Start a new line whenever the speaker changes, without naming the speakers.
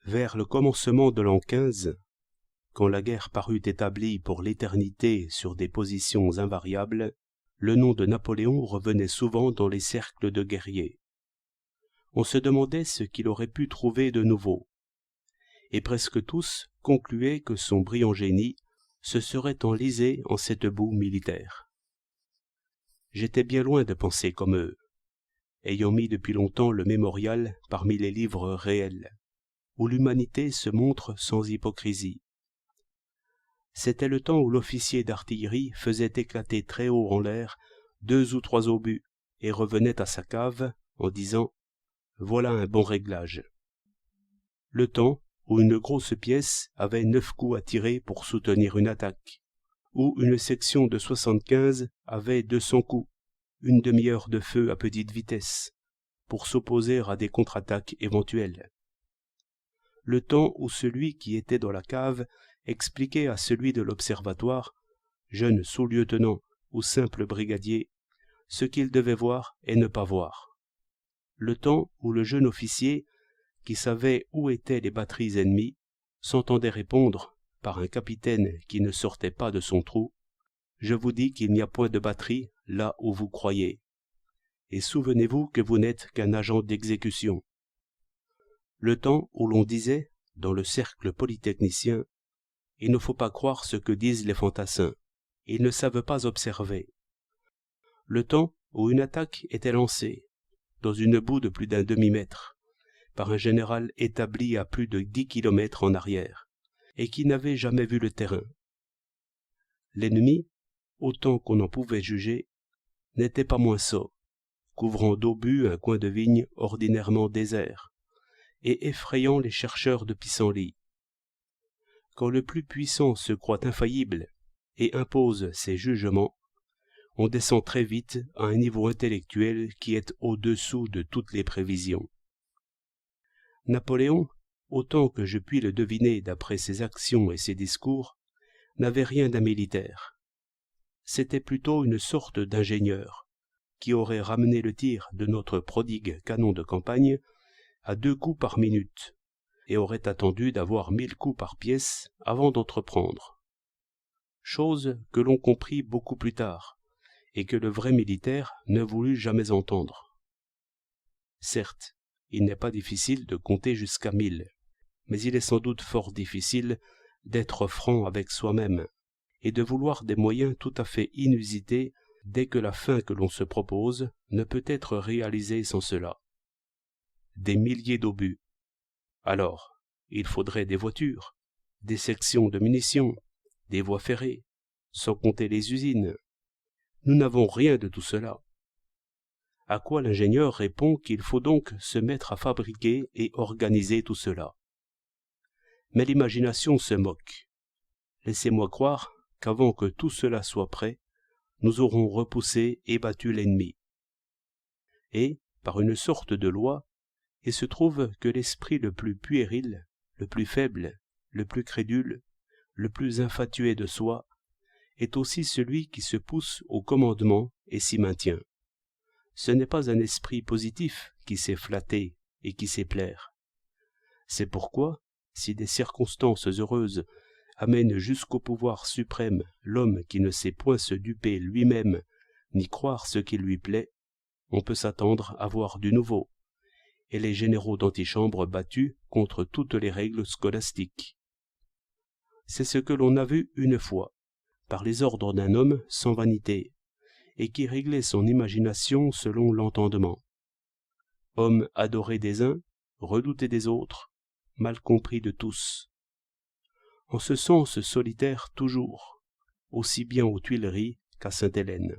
Vers le commencement de l'an 15, quand la guerre parut établie pour l'éternité sur des positions invariables, le nom de Napoléon revenait souvent dans les cercles de guerriers. On se demandait ce qu'il aurait pu trouver de nouveau, et presque tous concluaient que son brillant génie se serait enlisé en cette boue militaire. J'étais bien loin de penser comme eux, ayant mis depuis longtemps le mémorial parmi les livres réels, où l'humanité se montre sans hypocrisie. C'était le temps où l'officier d'artillerie faisait éclater très haut en l'air 2 ou 3 obus et revenait à sa cave en disant « Voilà un bon réglage ». Le temps où une grosse pièce avait 9 coups à tirer pour soutenir une attaque, où une section de 75 avait 200 coups, une demi-heure de feu à petite vitesse, pour s'opposer à des contre-attaques éventuelles. Le temps où celui qui était dans la cave expliquait à celui de l'observatoire, jeune sous-lieutenant ou simple brigadier, ce qu'il devait voir et ne pas voir. Le temps où le jeune officier, qui savait où étaient les batteries ennemies, s'entendait répondre, par un capitaine qui ne sortait pas de son trou, « Je vous dis qu'il n'y a point de batterie là où vous croyez. Et souvenez-vous que vous n'êtes qu'un agent d'exécution. » Le temps où l'on disait, dans le cercle polytechnicien, « Il ne faut pas croire ce que disent les fantassins, ils ne savent pas observer. » Le temps où une attaque était lancée, dans une boue de plus d'un demi-mètre, par un général établi à plus de 10 kilomètres en arrière, et qui n'avait jamais vu le terrain. L'ennemi, autant qu'on en pouvait juger, n'était pas moins sot, couvrant d'obus un coin de vigne ordinairement désert, et effrayant les chercheurs de pissenlits. Quand le plus puissant se croit infaillible et impose ses jugements, on descend très vite à un niveau intellectuel qui est au-dessous de toutes les prévisions. Napoléon, autant que je puis le deviner d'après ses actions et ses discours, n'avait rien d'un militaire. C'était plutôt une sorte d'ingénieur, qui aurait ramené le tir de notre prodigue canon de campagne à 2 coups par minute, et aurait attendu d'avoir 1000 coups par pièce avant d'entreprendre. Chose que l'on comprit beaucoup plus tard, et que le vrai militaire ne voulut jamais entendre. Certes, il n'est pas difficile de compter jusqu'à 1000, mais il est sans doute fort difficile d'être franc avec soi-même, et de vouloir des moyens tout à fait inusités dès que la fin que l'on se propose ne peut être réalisée sans cela. Des milliers d'obus. Alors, il faudrait des voitures, des sections de munitions, des voies ferrées, sans compter les usines. Nous n'avons rien de tout cela. À quoi l'ingénieur répond qu'il faut donc se mettre à fabriquer et organiser tout cela. Mais l'imagination se moque. Laissez-moi croire qu'avant que tout cela soit prêt, nous aurons repoussé et battu l'ennemi. Et, par une sorte de loi, il se trouve que l'esprit le plus puéril, le plus faible, le plus crédule, le plus infatué de soi, est aussi celui qui se pousse au commandement et s'y maintient. Ce n'est pas un esprit positif qui sait flatter et qui sait plaire. C'est pourquoi, si des circonstances heureuses amènent jusqu'au pouvoir suprême l'homme qui ne sait point se duper lui-même ni croire ce qui lui plaît, on peut s'attendre à voir du nouveau, et les généraux d'antichambre battus contre toutes les règles scolastiques. C'est ce que l'on a vu une fois, par les ordres d'un homme sans vanité, et qui réglait son imagination selon l'entendement. Homme adoré des uns, redouté des autres, mal compris de tous. En ce sens solitaire toujours, aussi bien aux Tuileries qu'à Sainte-Hélène.